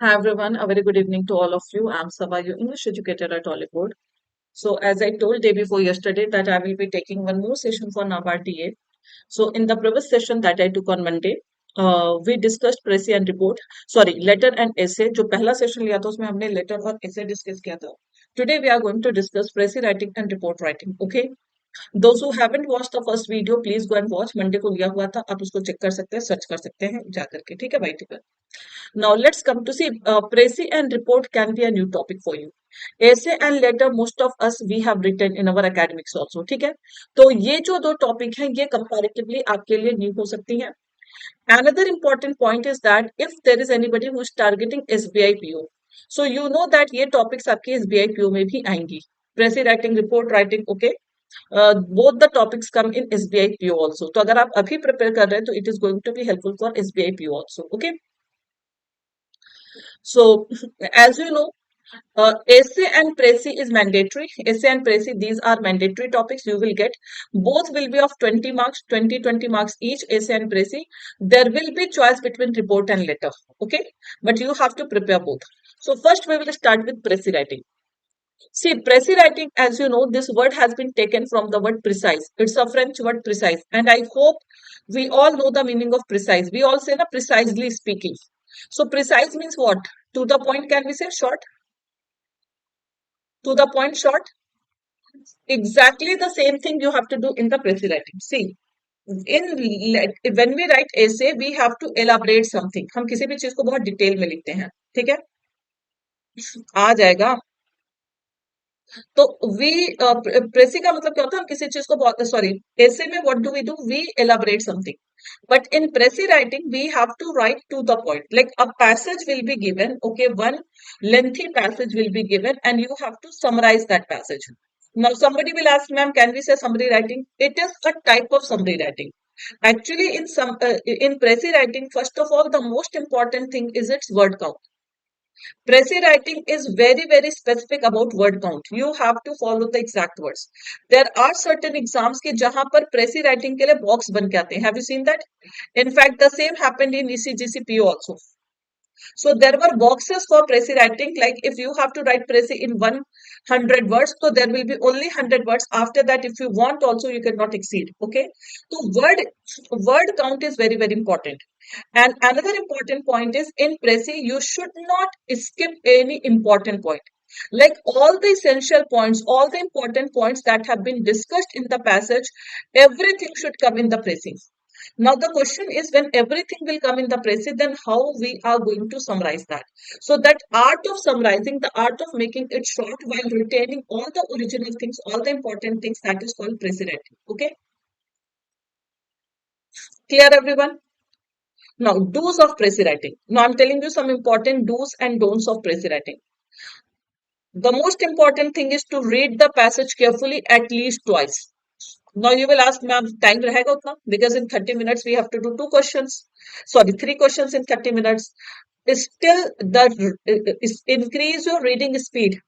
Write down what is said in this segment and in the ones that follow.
Hi everyone, a very good evening to all of you. I'm Saba, your English educator at Oliveboard. So as I told day before yesterday that I will be taking one more session for NABARD DA. So in the previous session that I took on Monday, we discussed Precis and report, sorry, letter and essay. जो पहला session लिया था उसमें हमने letter और essay discuss किया था. Today we are going to discuss Precis writing and report writing. Okay. Those who haven't watched the first video, please go and watch. Monday को लिया हुआ था, आप उसको check कर सकते हैं, search कर सकते हैं जा करके. ठीक है भाई, ठीक है. Now let's come to see Prezi and report can be a new topic for you. Essay and letter most of us we have written in our academics also. ठीक है, तो ये जो दो टॉपिक हैं ये comparatively आपके लिए न्यू हो सकती हैं. Another important point is that if there is anybody who is targeting SBI PO, so you know that ये topics आपके SBI PO में भी आएंगी. Prezi writing, report writing, okay. Both the topics come in SBI PO also. तो अगर आप अभी prepare कर रहे हैं तो it is going to be helpful for SBI PO also. Okay. So, as you know, essay and Prezi is mandatory. Essay and Prezi, these are mandatory topics you will get. Both will be of 20 marks, 20 marks each, essay and Prezi. There will be choice between report and letter. Okay. But you have to prepare both. So, first we will start with Prezi writing. See, Prezi writing, as you know, this word has been taken from the word precise. It's a French word precise. And I hope we all know the meaning of precise. We all say na precisely speaking. So precise means what? To the point, can we say short? To the point, short? Exactly the same thing you have to do in the Prezi writing. See, when we write essay, we have to elaborate something. हम किसी भी चीज को बहुत detail में लिखते हैं. ठीक है, आ जाएगा. तो वी प्रेसी का मतलब क्या होता है, हम किसी चीज को बहुत, सॉरी, ऐसे में what do we elaborate something. But in Prezi writing, we have to write to the point. Like a passage will be given, okay, one lengthy passage will be given, and you have to summarize that passage. Now, somebody will ask, ma'am, can we say summary writing? It is a type of summary writing. Actually, in Prezi writing, first of all, the most important thing is its word count. Prezi writing is very, very specific about word count. You have to follow the exact words. There are certain exams के जहां पर Prezi writing के लिए box बन के आते हैं. Have you seen that? In fact, the same happened in ECGC PO also. So there were boxes for Prezi writing. Like if you have to write Prezi in 100 words, so there will be only 100 words. After that, if you want, also you cannot exceed. Okay. So word count is very, very important. And another important point is in Prezi, you should not skip any important point. Like all the essential points, all the important points that have been discussed in the passage, everything should come in the Prezi. Now the question is, when everything will come in the Prezi, then how we are going to summarize that? So that art of summarizing, the art of making it short while retaining all the original things, all the important things, that is called Prezi writing. Okay, clear everyone? Now, do's of Prezi writing. Now, I'm telling you some important do's and don'ts of Prezi writing. The most important thing is to read the passage carefully at least twice. Now, you will ask, ma'am, time rahega utna? Because in 30 minutes, we have to do 3 questions in 30 minutes. Still, increase your reading speed.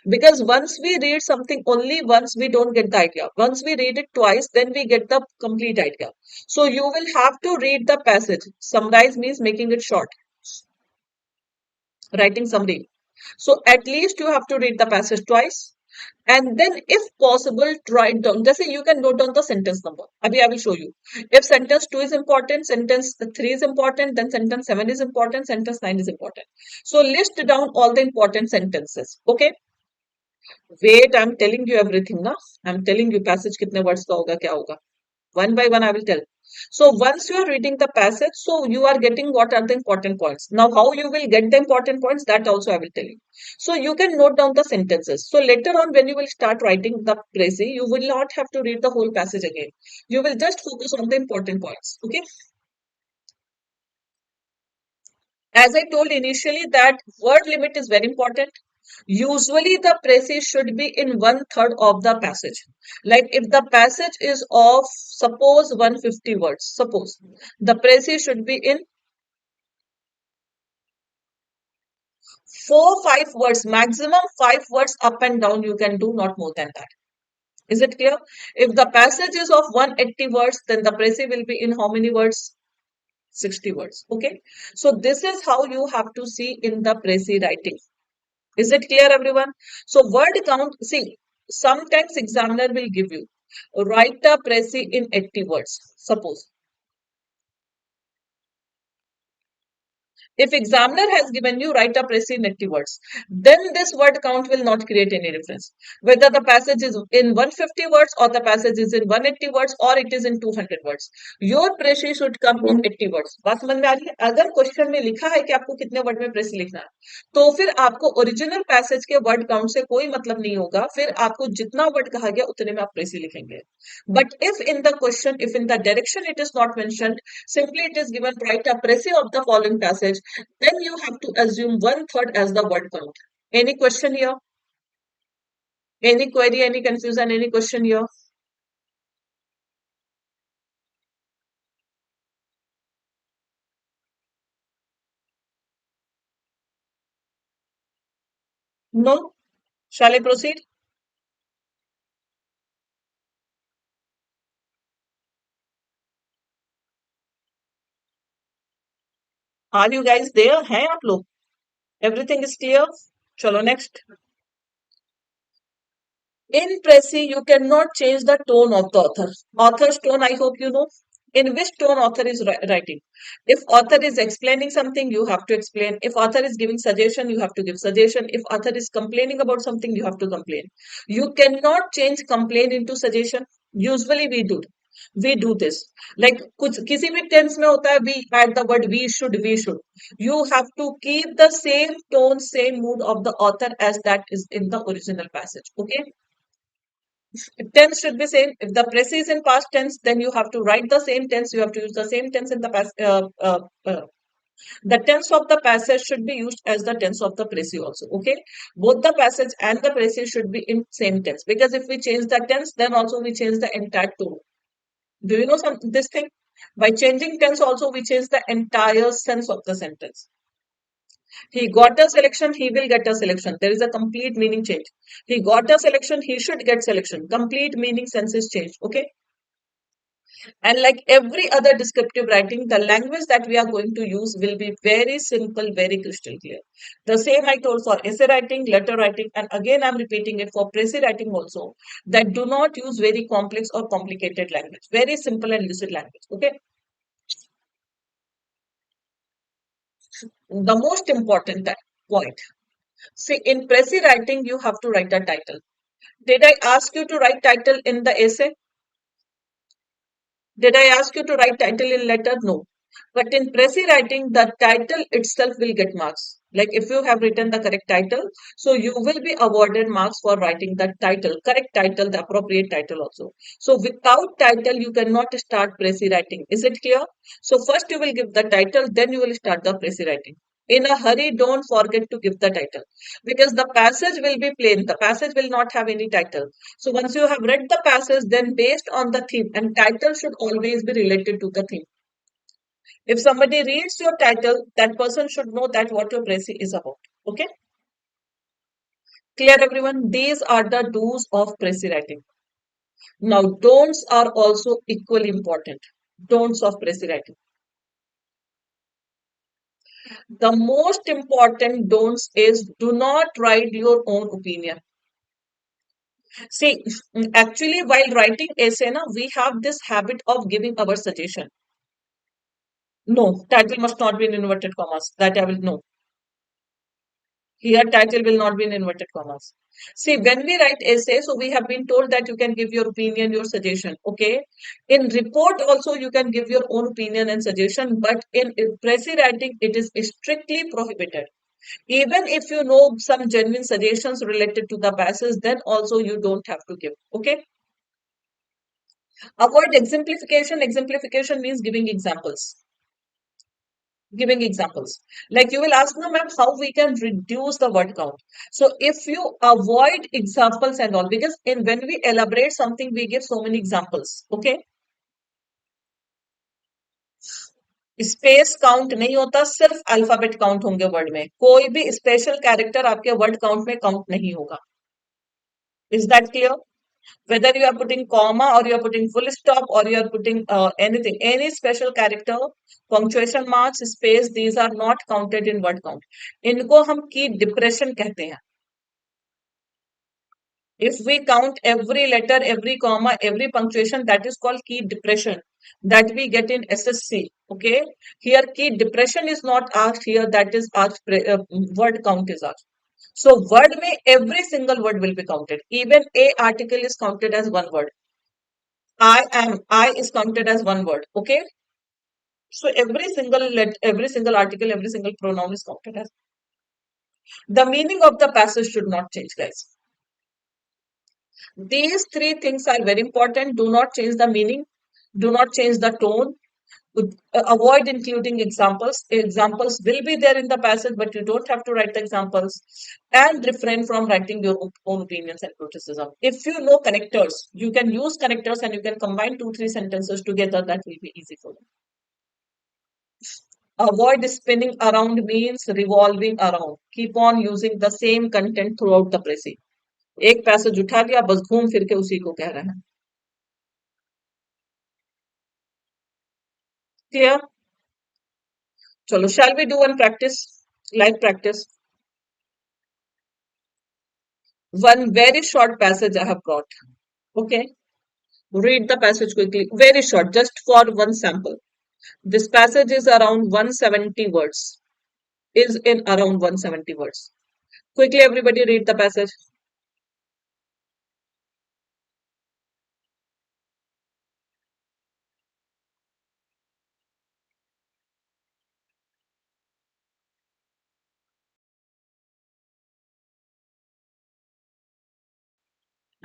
Because once we read something only once, we don't get the idea. Once we read it twice, then we get the complete idea. So you will have to read the passage. Summarize means making it short. Writing summary. So at least you have to read the passage twice. And then if possible, write down. Just say you can note down the sentence number. Abhi I will show you. If sentence 2 is important, sentence 3 is important, then sentence 7 is important, sentence 9 is important. So list down all the important sentences. Okay. Wait, I'm telling you everything, na? I'm telling you passage kitne words ka hoga, kya hoga. One by one, I will tell. So once you are reading the passage, so you are getting what are the important points. Now, how you will get the important points, that also I will tell you. So you can note down the sentences. So later on, when you will start writing the Prezi, you will not have to read the whole passage again. You will just focus on the important points. Okay. As I told initially that word limit is very important. Usually the Prezi should be in 1/3 of the passage. Like if the passage is of suppose 150 words, suppose the Prezi should be in 4-5 words, maximum 5 words up and down you can do, not more than that. Is it clear? If the passage is of 180 words, then the Prezi will be in how many words? 60 words. Okay. So this is how you have to see in the Prezi writing. Is it clear, everyone? So word count, see, sometimes examiner will give you write a Prezi in 80 words, suppose. If examiner has given you write a Prezi in 80 words, then this word count will not create any difference. Whether the passage is in 150 words or the passage is in 180 words or it is in 200 words. Your Prezi should come in 80 words. बात समझ में आ रही है? अगर question में लिखा है कि आपको कितने वर्ड में Prezi लिखना है, तो फिर आपको ओरिजिनल पैसेज के वर्ड काउंट से कोई मतलब नहीं होगा. फिर आपको जितना वर्ड कहा गया उतने में आप Prezi लिखेंगे. But if in the question, if in the direction it is not mentioned, simply it is given write a Prezi of the following passage, then you have to assume one third as the word count. Any question here? Any query, any confusion, any question here? No? Shall I proceed? Are you guys there? हैं आप लोग? Everything is clear? चलो next. In Prezi, you cannot change the tone of the author. Author's tone, I hope you know. In which tone author is writing. If author is explaining something, you have to explain. If author is giving suggestion, you have to give suggestion. If author is complaining about something, you have to complain. You cannot change complain into suggestion. Usually we do this. Like कुछ किसी भी tense में होता है, we add the word we should. You have to keep the same tone, same mood of the author as that is in the original passage. Okay. Tense should be same. If the Prezi is in past tense, then you have to write the same tense. You have to use the same tense in the past. The tense of the passage should be used as the tense of the Prezi also. Okay, both the passage and the Prezi should be in same tense, because if we change the tense, then also we change the entire tone. Do you know this thing? By changing tense, also we change the entire sense of the sentence. He got a selection, he will get a selection. There is a complete meaning change. He got a selection, he should get selection. Complete meaning sense is changed. Okay. And like every other descriptive writing, the language that we are going to use will be very simple, very crystal clear. The same I told for essay writing, letter writing, and again I'm repeating it for Prezi writing also, that do not use very complex or complicated language. Very simple and lucid language. Okay. The most important point. See, in Prezi writing, you have to write a title. Did I ask you to write title in the essay? Did I ask you to write title in letter? No. But in Prezi writing, the title itself will get marks. Like if you have written the correct title, so you will be awarded marks for writing the title, correct title, the appropriate title also. So without title, you cannot start Prezi writing. Is it clear? So first you will give the title, then you will start the Prezi writing. In a hurry, don't forget to give the title, because the passage will be plain. The passage will not have any title. So once you have read the passage, then based on the theme, and title should always be related to the theme. If somebody reads your title, that person should know that what your Prezi is about. Okay? Clear, everyone? These are the do's of Prezi writing. Now, don'ts are also equally important. Don'ts of Prezi writing. The most important don'ts is do not write your own opinion. See, actually, while writing essay, we have this habit of giving our suggestion. No, title must not be in inverted commas. That I will know. Here, title will not be in inverted commas. See, when we write essay, so we have been told that you can give your opinion, your suggestion. Okay. In report also, you can give your own opinion and suggestion, but in Prezi writing, it is strictly prohibited. Even if you know some genuine suggestions related to the passage, then also you don't have to give. Okay. Avoid exemplification. Exemplification means giving examples. Giving examples. Like you will ask, no, ma'am, how we can reduce the word count. So if you avoid examples and all, because when we elaborate something, we give so many examples. Okay. Space count नहीं होता, सिर्फ alphabet count होंगे word में. कोई भी special character आपके word count में count नहीं होगा. Is that clear? Whether you are putting comma or you are putting full stop or you are putting anything, any special character, punctuation marks, space, these are not counted in word count. इनको हम की depression कहते हैं. If we count every letter, every comma, every punctuation, that is called key depression that we get in SSC. Okay. Here key depression is not asked here. That is asked, word count is asked. So word may every single word will be counted. Even a article is counted as one word. I is counted as one word. Okay. So every single article, every single pronoun is counted as. The meaning of the passage should not change, guys. These three things are very important. Do not change the meaning. Do not change the tone. Avoid including examples. Examples will be there in the passage, but you don't have to write the examples. And refrain from writing your own opinions and criticism. If you know connectors, you can use connectors and you can combine 2-3 sentences together. That will be easy for you. Avoid spinning around means revolving around. Keep on using the same content throughout the précis. एक passage उठा लिया बस घूम फिर के उसी को कह रहे हैं. Clear? Chalo, shall we do one practice? Live practice. One very short passage I have brought. Okay. Read the passage quickly. Very short, just for one sample. This passage is around 170 words. Is in around 170 words. Quickly, everybody read the passage.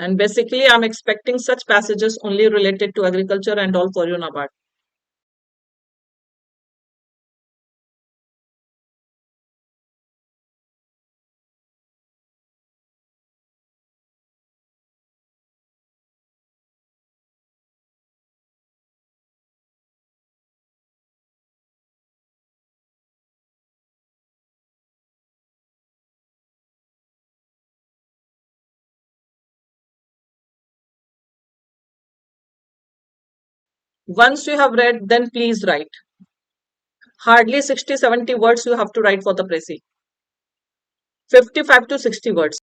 And basically, I'm expecting such passages only related to agriculture and all for you, NABARD. Once you have read, then please write. Hardly 60-70 words you have to write for the précis. 55 to 60 words.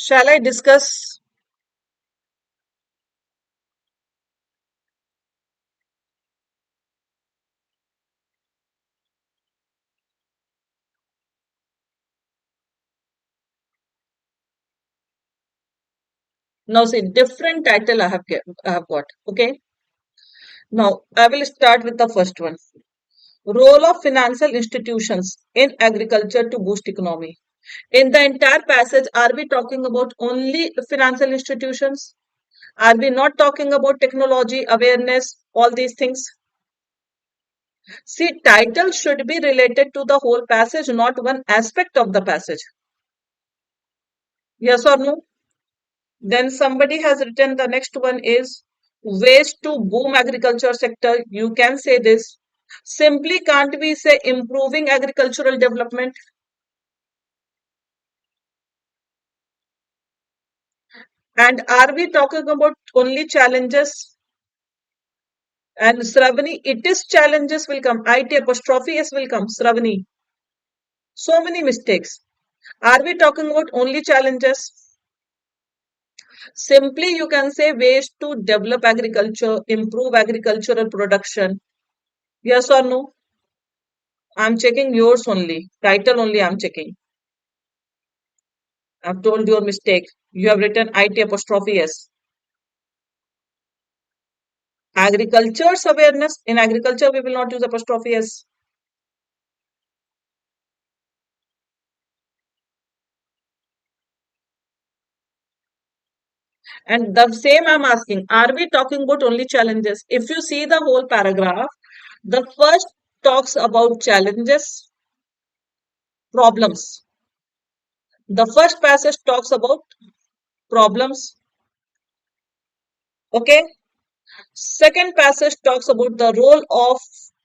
Shall I discuss? Now see, different title I have got. Okay. Now I will start with the first one. Role of financial institutions in agriculture to boost economy. In the entire passage, are we talking about only financial institutions? Are we not talking about technology, awareness, all these things? See, title should be related to the whole passage, not one aspect of the passage. Yes or no? Then somebody has written the next one is ways to boom agriculture sector. You can say this. Simply can't we say improving agricultural development? And are we talking about only challenges? And Sravani, it is challenges will come. IT apostrophe S will come. Sravani. So many mistakes. Are we talking about only challenges? Simply you can say ways to develop agriculture, improve agricultural production. Yes or no? I'm checking yours only. Title only I'm checking. I've told your mistake. You have written IT apostrophe S. Agriculture's awareness. In agriculture, we will not use apostrophe S. And the same I'm asking, are we talking about only challenges? If you see the whole paragraph, the first talks about challenges, problems. The first passage talks about problems. Okay. Second passage talks about the role of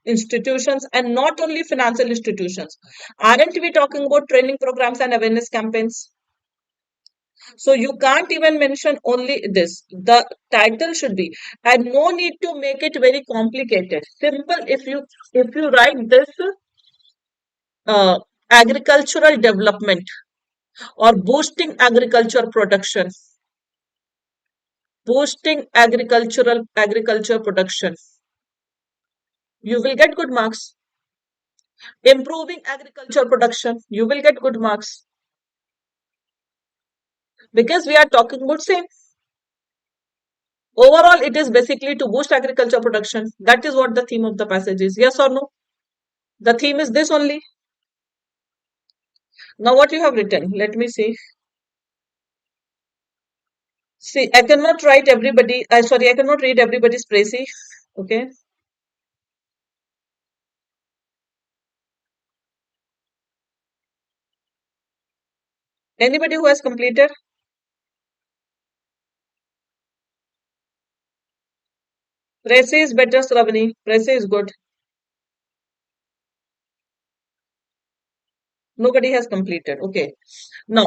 institutions and not only financial institutions. Aren't we talking about training programs and awareness campaigns? So you can't even mention only this. The title should be, and no need to make it very complicated. Simple. If you write this uh, agricultural development or boosting agriculture production, you will get good marks. Improving agriculture production, you will get good marks because we are talking about same. Overall, it is basically to boost agriculture production. That is what the theme of the passage is. Yes or no? The theme is this only. Now, what you have written? Let me see. See, I cannot write everybody. Sorry, I cannot read everybody's Precis. Okay. Anybody who has completed? Precis is better, Sravani. Precis is good. Nobody has completed. Okay. Now,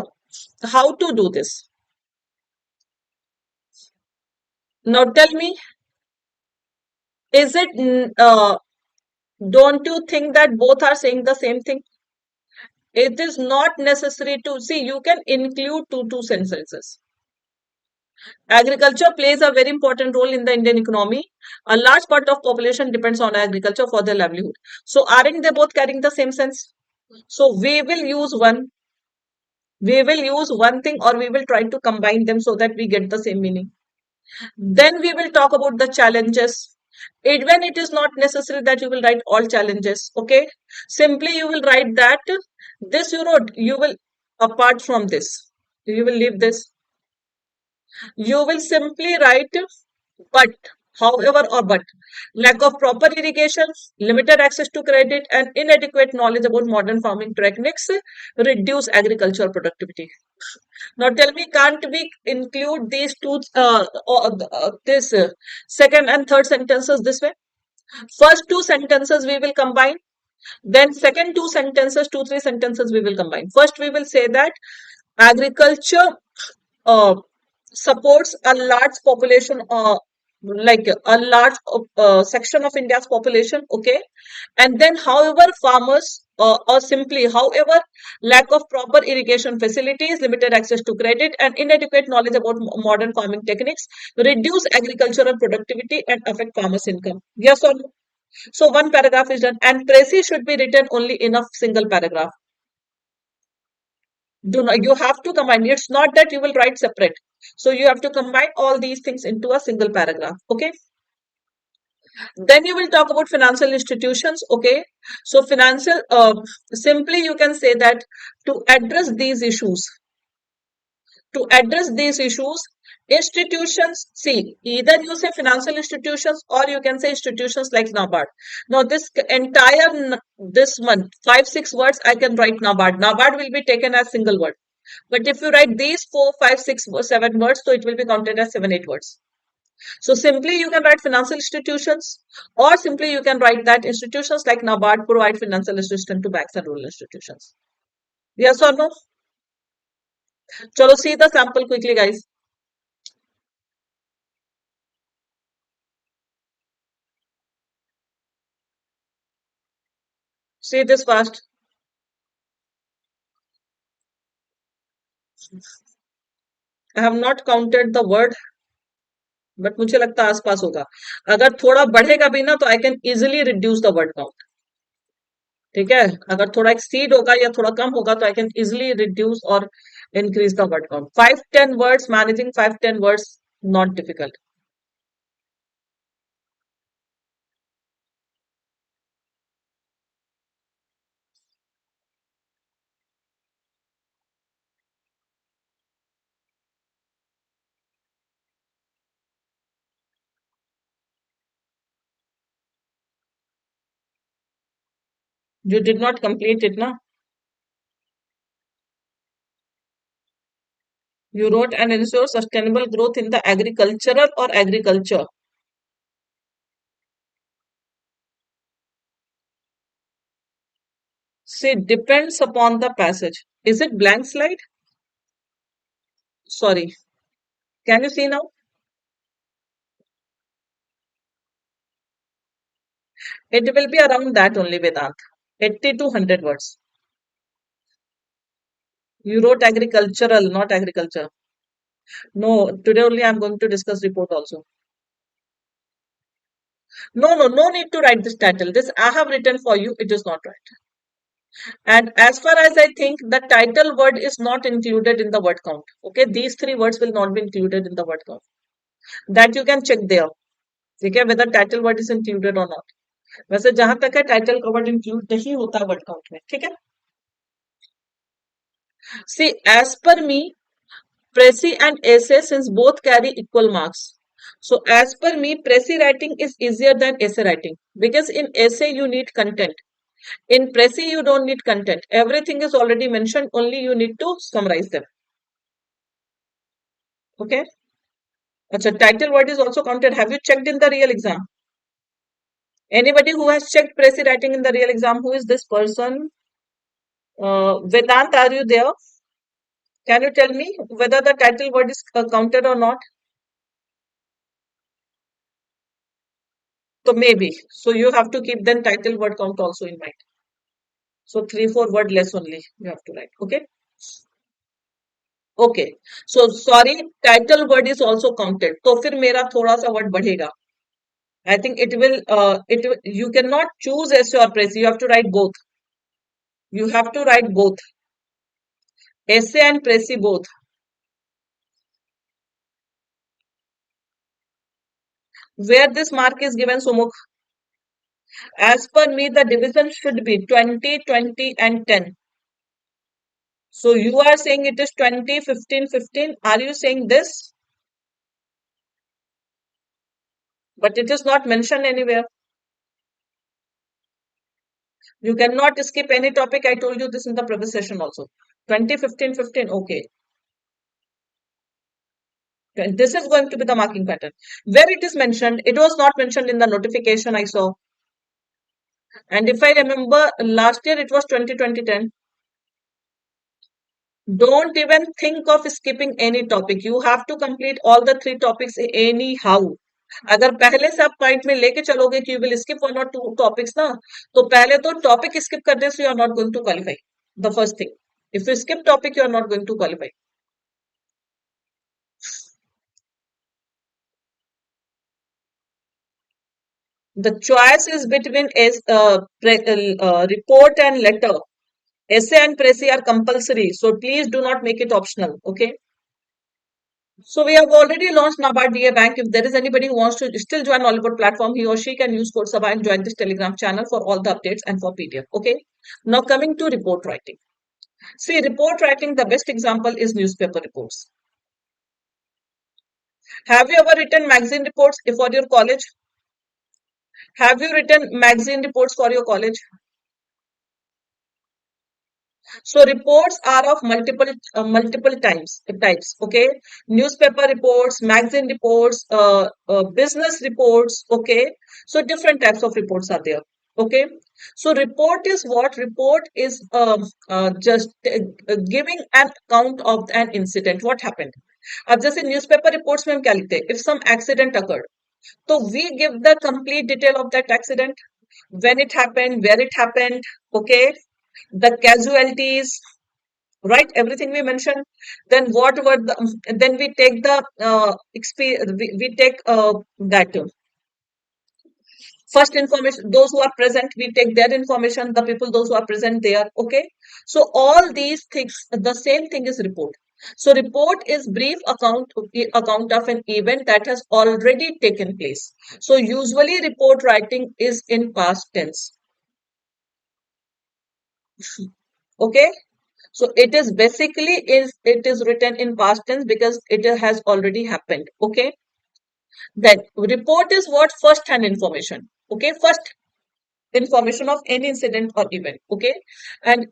how to do this? Now, tell me, is it, don't you think that both are saying the same thing? It is not necessary to see, you can include two sentences. Agriculture plays a very important role in the Indian economy. A large part of population depends on agriculture for their livelihood. So aren't they both carrying the same sense? So we will use one thing or we will try to combine them so that we get the same meaning. Then we will talk about the challenges. Even it is not necessary that you will write all challenges. Okay. Simply you will write that this you wrote, you will apart from this, you will leave this. You will simply write but, however, or but. Lack of proper irrigation, limited access to credit, and inadequate knowledge about modern farming techniques reduce agricultural productivity. Now tell me, can't we include these two, this second and third sentences this way? First two sentences we will combine, then second two sentences, two, three sentences we will combine. First we will say that agriculture uh, supports a large population like a large section of India's population, okay? And then, however, farmers or simply, however, lack of proper irrigation facilities, limited access to credit, and inadequate knowledge about modern farming techniques reduce agricultural productivity and affect farmers' income. Yes or no? So one paragraph is done, and Precis should be written only in a single paragraph. Do not, you have to combine. It's not that you will write separate. So you have to combine all these things into a single paragraph. Okay. Then you will talk about financial institutions. Okay. So financial, simply you can say that to address these issues, institutions, see, either you say financial institutions or you can say institutions like NABARD. Now this entire this month, 5-6 words I can write NABARD. NABARD will be taken as single word. But if you write these 4, 5, 6, 7 words, so it will be counted as 7, 8 words. So simply you can write financial institutions, or simply you can write that institutions like NABARD provide financial assistance to banks and rural institutions. Yes or no? Chalo, see the sample quickly, guys. See this fast. I have not counted the word, but मुझे लगता है आसपास होगा. अगर थोड़ा बढ़ेगा भी ना तो I can easily reduce the word count. ठीक है, अगर थोड़ा एक्सीड होगा या थोड़ा कम होगा तो आई कैन इजिली रिड्यूस और increase the word count. 5-10 words, managing 5-10 words, not difficult. You did not complete it, na? You wrote and ensure sustainable growth in the agricultural or agriculture. See, depends upon the passage. Is it blank slide? Sorry. Can you see now? It will be around that only, Vedant. 80 to 100 words. You wrote agricultural, not agriculture. No, today only I'm going to discuss report also. No, no, no need to write this title. This I have written for you. It is not right. And as far as I think, the title word is not included in the word count. Okay, these 3 words will not be included in the word count. That you can check there. Okay, whether title word is included or not. वैसे जहां तक है title का word include नहीं होता word count में. ठीक है. See, as per me, Preci and essay, since both carry equal marks. So as per me, Preci writing is easier than essay writing because in essay you need content. In Preci you don't need content. Everything is already mentioned. Only you need to summarize them. Okay. Achha, title word is also counted. Have you checked in the real exam? Anybody who has checked Preci writing in the real exam? Who is this person? Vedant, are you there? Can you tell me whether the title word is counted or not? So maybe. So you have to keep then title word count also in mind. So 3-4 word less only you have to write. Okay. Okay. So sorry, title word is also counted. तो फिर मेरा थोड़ा सा word बढ़ेगा. I think it will. You cannot choose essay or Preci. You have to write both. You have to write both. Essay and Preci both. Where this mark is given, Sumukh? As per me, the division should be 20, 20, and 10. So you are saying it is 20, 15, 15. Are you saying this? But it is not mentioned anywhere. You cannot skip any topic. I told you this in the previous session also. 20, 15, 15. Okay. This is going to be the marking pattern. Where it is mentioned, it was not mentioned in the notification I saw. And if I remember, last year it was 2010. Don't even think of skipping any topic. You have to complete all the 3 topics anyhow. अगर पहले से आप point में लेके चलोगे कि you will skip one और two topics ना, तो पहले तो टॉपिक स्किप करने से you are not going to qualify, the first thing. If you skip topic, you are not going to qualify. The choice is between report and letter. Essay and Prezi are compulsory, so please do not make it optional. Okay. So we have already launched NABARD DA Bank. If there is anybody who wants to still join Oliveboard platform, he or she can use code Saba and join this Telegram channel for all the updates and for PDF. Okay. Now coming to report writing. See, report writing, the best example is newspaper reports. Have you ever written magazine reports for your college? Have you written magazine reports for your college? So reports are of multiple types. Okay, newspaper reports, magazine reports, business reports. Okay, so different types of reports are there. Okay, so report is what? Report is just giving an account of an incident. What happened? अब जैसे newspaper reports में हम क्या लिखते हैं? If some accident occurred, so we give the complete detail of that accident, when it happened, where it happened, okay, the casualties, right? Everything we mentioned. Then what were the? Then we take the we take that first information. Those who are present, we take their information. The people, those who are present there. Okay. So all these things, the same thing is report. So report is brief account of an event that has already taken place. So usually report writing is in past tense. Okay. So it is basically it is written in past tense because it has already happened. Okay. Then report is what? First hand information. Okay. First information of any incident or event. Okay. And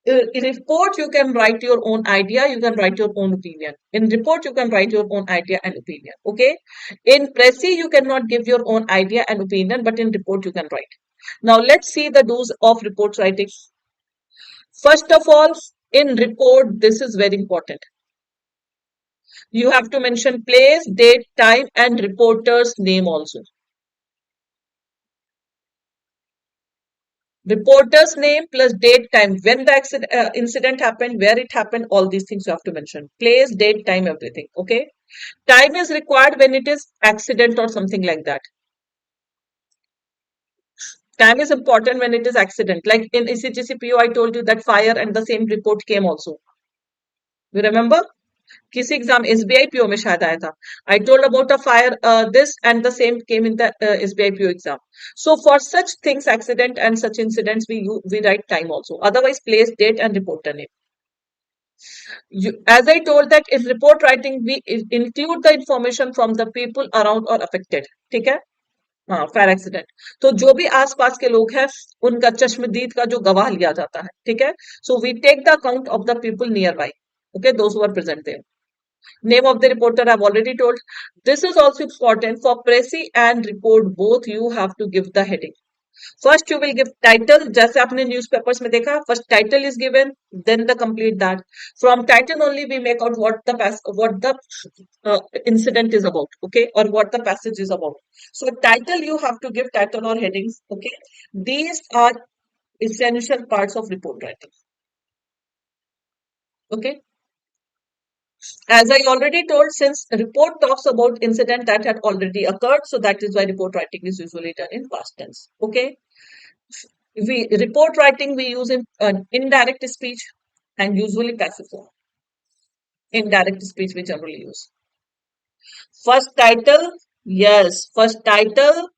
in report, you can write your own idea, you can write your own opinion. In report, you can write your own idea and opinion. Okay. In Prezi, you cannot give your own idea and opinion, but in report, you can write. Now, let's see the do's of report writing. First of all, in report, this is very important. You have to mention place, date, time, and reporter's name also. Reporter's name plus date, time, when the incident happened, where it happened, all these things you have to mention. Place, date, time, everything. Okay. Time is required when it is accident or something like that. Time is important when it is accident. Like in ECGCPO, I told you that fire and the same report came also. You remember? किसी exam SBI PO में शायद आया था. I told about a fire, this and the same came in the SBI PO exam. So for such things, accident and such incidents, we write time also. Otherwise, place, date, and reporter name. As I told that in report writing, we include the information from the people around or affected. ठीक है? हाँ, fire accident तो जो भी आसपास के लोग हैं उनका चश्मदीद का जो गवाह लिया जाता है. ठीक है. So we take the account of the people nearby. Okay, those who are present there. Name of the reporter I've already told. This is also important for Prezi and report. Both you have to give the heading. First you will give title. जैसे आपने newspapers में देखा, first title is given, then the complete that. From title only we make out what the incident is about, okay, or what the passage is about. So title you have to give title or headings, okay. These are essential parts of report writing, okay. As I already told, since report talks about incident that had already occurred, so that is why report writing is usually done in past tense. Okay. We report writing we use in indirect speech and usually passive form. Indirect speech we generally use. First title, yes. First title,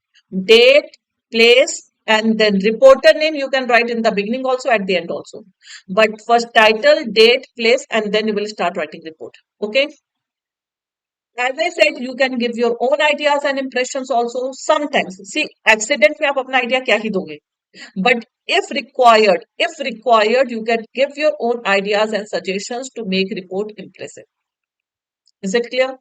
date, place, and then reporter name you can write in the beginning also, at the end also. But first title, date, place, and then you will start writing report. Okay. As I said, you can give your own ideas and impressions also. Sometimes, see, accident में आप अपना idea क्या ही दोगे. But if required, you can give your own ideas and suggestions to make report impressive. Is it clear?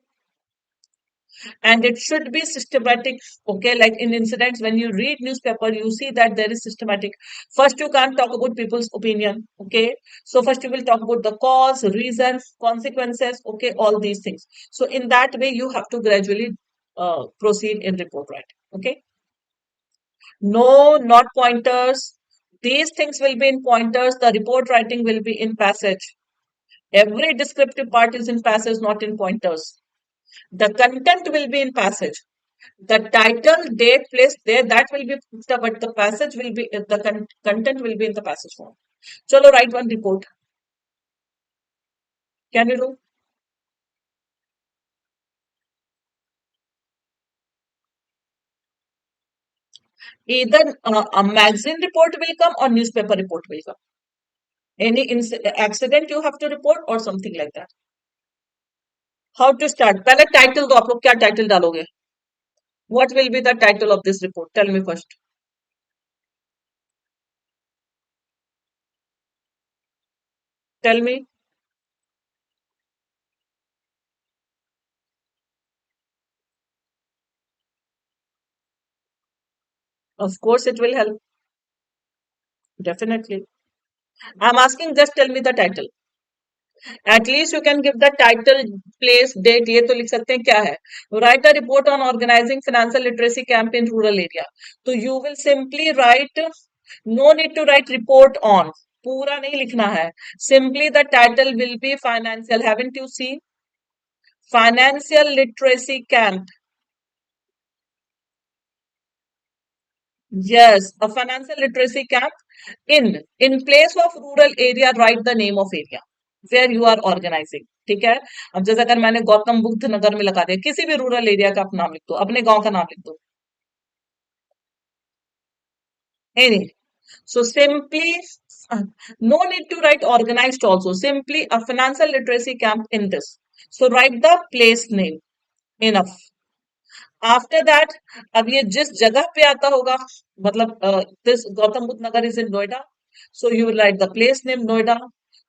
And it should be systematic. Okay, like in incidents, when you read newspaper, you see that there is systematic. First, you can't talk about people's opinion. Okay, so first you will talk about the cause, reasons, consequences. Okay, all these things. So in that way, you have to gradually proceed in report writing. Okay. No, not pointers. These things will be in pointers. The report writing will be in passage. Every descriptive part is in passage, not in pointers. The content will be in passage. The title, date, place, there, that will be, but the passage will be, the content will be in the passage form. Chalo, write one report. Can you do? Either a magazine report will come or newspaper report will come. Any accident you have to report or something like that. How to start? पहले title दो, आप लोग क्या title डालोगे? What will be the title of this report? Tell me first. Tell me. Of course, it will help. Definitely. I'm asking, just tell me the title. At least you can give the title, place, date. ये तो लिख सकते हैं क्या है? Write a report on organizing financial literacy camp in rural area. So you will simply write. No need to write report on. पूरा नहीं लिखना है. Simply the title will be financial. Haven't you seen? Financial literacy camp. Yes, a financial literacy camp in place of rural area. Write the name of area where you are organizing. ठीक है. अब जैसे अगर मैंने गौतम बुद्ध नगर में लगा दिया, किसी भी रूरल एरिया का आप नाम लिख दो, अपने गांव का नाम लिख दो. Any. So simply, no need to write organized also. Simply a financial literacy camp in this. So write the place name. Enough. After that, अब ये जिस जगह पे आता होगा, मतलब this Gautam Buddha Nagar is in Noida, so you will write the place name Noida,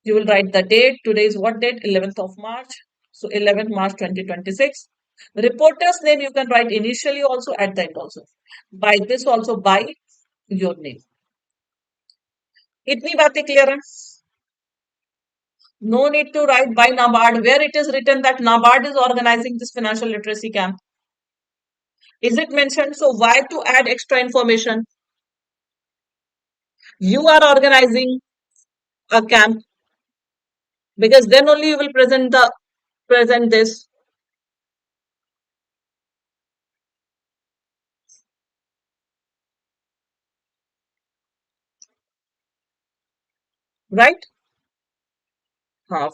you will write the date. Today is what date? 11th of March. So 11th March 2026. Reporter's name you can write initially also, at the end also. By this also, by your name. इतनी बातें clear है? No need to write by NABARD, where it is written that NABARD is organizing this financial literacy camp. Is it mentioned? So why to add extra information? You are organizing a camp, because then only you will present this, right?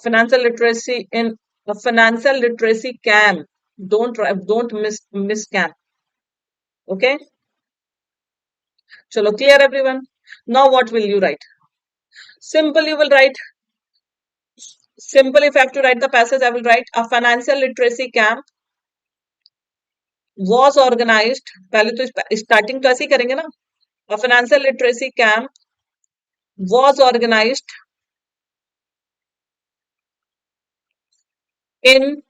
Financial literacy in a financial literacy camp. Don't miss camp. Okay. Chalo, clear everyone. Now what will you write? Simple. You will write simple. If I have to write the passage, I will write a financial literacy camp was organized. पहले तो starting तो ऐसे ही करेंगे ना. A financial literacy camp was organized in,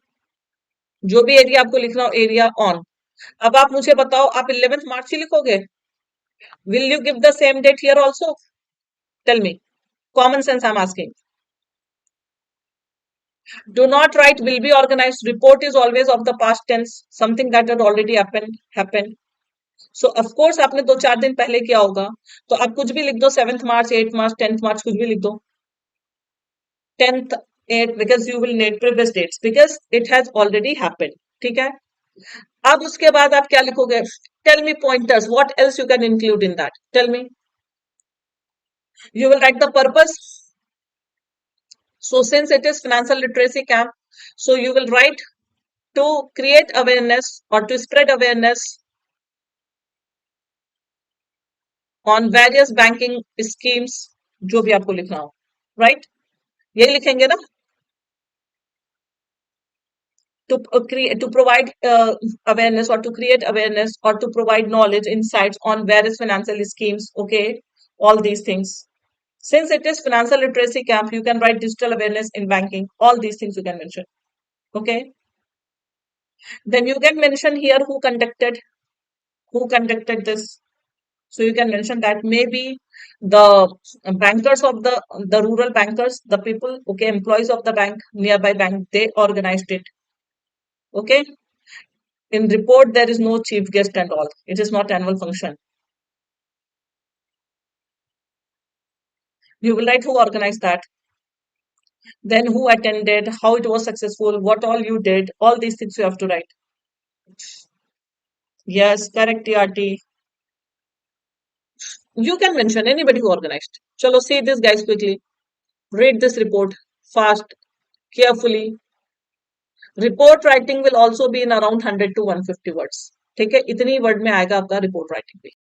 जो भी area आपको लिखना हो, एरिया ऑन. अब आप मुझे बताओ, आप 11th मार्च ही लिखोगे? Will you give the same date here also? Tell me. Common sense I am asking. Do not write will be organized. Report is always of the past tense, something that had already happened. So of course आपने 2-4 दिन पहले किया होगा, तो आप कुछ भी लिख दो. 7th March, 8th March, 10th March, कुछ भी लिख दो. 10th 8th, because you will need previous dates, because it has already happened. ठीक है. अब उसके बाद आप क्या लिखोगे? Tell me pointers. What else you can include in that? Tell me. You will write the purpose. So since it is financial literacy camp, so you will write to create awareness or to spread awareness on various banking schemes, जो भी आपको लिखना हो, right? यही लिखेंगे ना? To provide awareness or to create awareness or to provide knowledge, insights on various financial schemes. Okay, all these things. Since it is financial literacy camp, you can write digital awareness in banking. All these things you can mention. Okay. Then you can mention here who conducted this. So you can mention that maybe the bankers of the rural bankers, the people, okay, employees of the bank, nearby bank, they organized it. Okay. In report, there is no chief guest and all. It is not annual function. You will write who organized that, then who attended, how it was successful, what all you did, all these things you have to write. Yes, correct, TRT. You can mention anybody who organized. Chalo, see this guys quickly. Read this report fast, carefully. Report writing will also be in around 100 to 150 words. ठीक है, इतनी word में आएगा आपका report writing भी.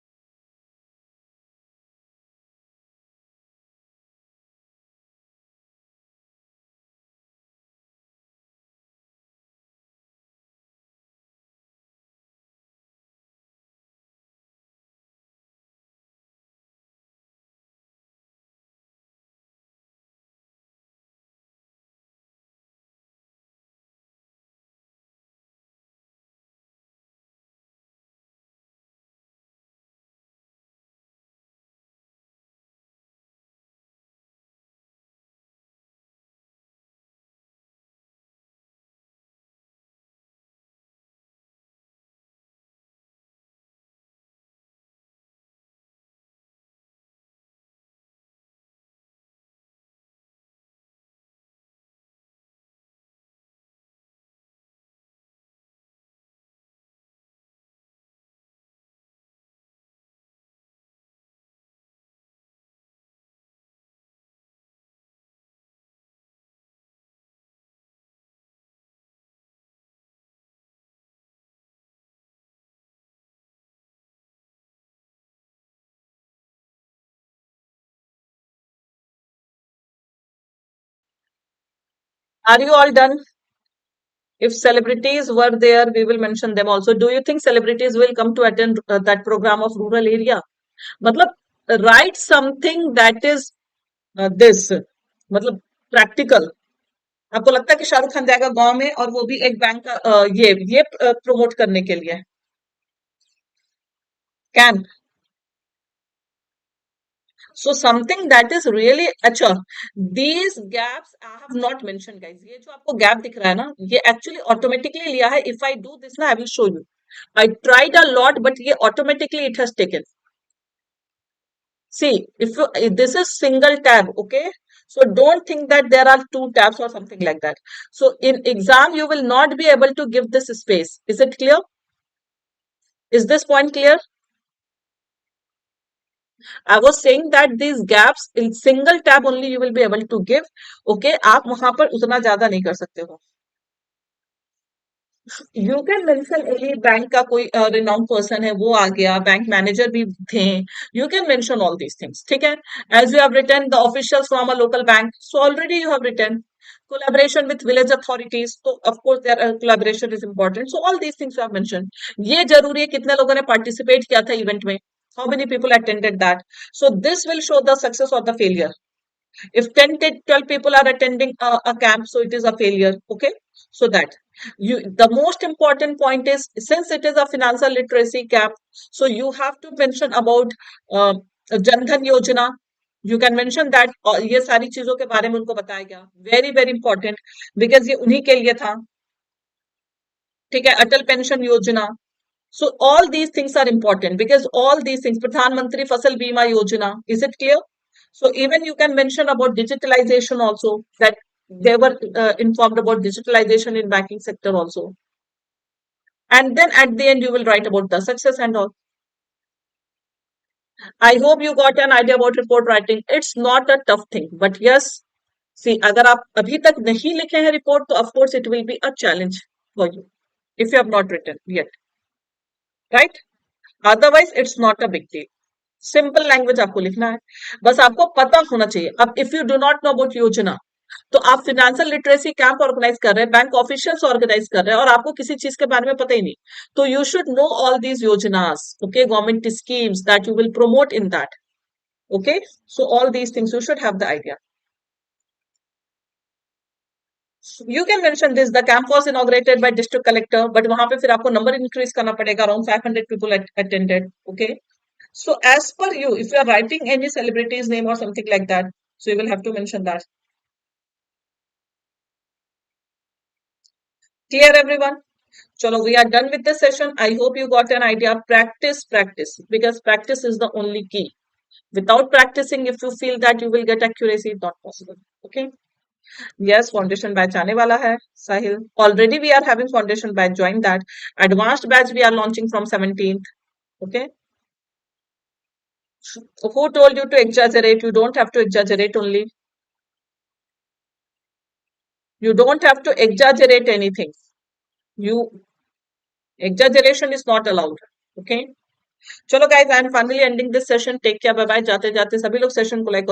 Are you all done? If celebrities were there, we will mention them also. Do you think celebrities will come to attend that program of rural area? मतलब write something that is this, मतलब practical. आपको लगता है कि शाहरुख खान जाएगा गांव में और वो भी एक बैंक का ये प्रमोट करने के लिए? Can. So something that is really अच्छा. These gaps I have not mentioned guys. ये जो आपको gap दिख रहा है ना, ये actually automatically लिया है. If I do this ना, I will show you. I tried a lot, but ये automatically it has taken. See, if you, this is single tab, okay? So don't think that there are two tabs or something like that. So in exam, you will not be able to give this space. Is it clear? Is this point clear? I was saying that these gaps in single tab only you will be able to give. Okay, आप वहां पर उतना ज्यादा नहीं कर सकते हो. You can mention any bank का कोई रिनाउंड पर्सन है वो आ गया, बैंक मैनेजर भी थे. You can mention all these things. ठीक है. As you have written the officials from a local bank, so already you have written collaboration with village authorities, so of course their collaboration is important, so all these things you have mentioned. ये जरूरी है कितने लोगों ने participate किया था event में, how many people attended that, so this will show the success or the failure. If 10 to 12 people are attending a camp, so it is a failure. Okay, so that you, the most important point is, since it is a financial literacy camp, so you have to mention about uh, Jan Dhan Yojana. You can mention that ये सारी चीजों के बारे में उनको बताया गया. Very very important, because ये उन्हीं के लिए था. ठीक है. अटल पेंशन योजना. So all these things are important, because all these things, Pradhan Mantri Fasal Bima Yojana, is it clear? So even you can mention about digitalization also, that they were informed about digitalization in banking sector also. And then at the end you will write about the success and all. I hope you got an idea about report writing. It's not a tough thing, but yes, see, अगर आप अभी तक नहीं लिखे हैं report, तो of course it will be a challenge for you if you have not written yet, right? Otherwise it's not a big deal. Simple language आपको लिखना है, बस आपको पता होना चाहिए. अब if you do not know about योजना, तो आप फिनेंशियल लिटरेसी कैंप ऑर्गेनाइज कर रहे हैं, बैंक ऑफिशियल्स ऑर्गेनाइज कर रहे हैं, और आपको किसी चीज के बारे में पता ही नहीं, तो you should know all these योजनास. Okay, government schemes that you will promote in that. Okay, so all these things you should have the idea. You can mention this, the camp was inaugurated by district collector, but वहां पे फिर आपको number increase करना पड़ेगा, around 500 people attended. Okay, so as per you, if you are writing any celebrity's name or something like that, so you will have to mention that. Clear everyone? Chalo, we are done with the session. I hope you got an idea. Practice, practice, because practice is the only key. Without practicing, if you feel that you will get accuracy, it's not possible. Okay. Yes, foundation batch आने वाला है, Sahil. Already we are having foundation batch. Join that. Advanced batch we are launching from 17th. Okay. Who told you to exaggerate? You don't have to exaggerate only. You don't have to exaggerate anything. You exaggeration is not allowed. Okay. चलो guys, I am finally ending this session. Take care. Bye bye. जाते जाते सभी लोग session को like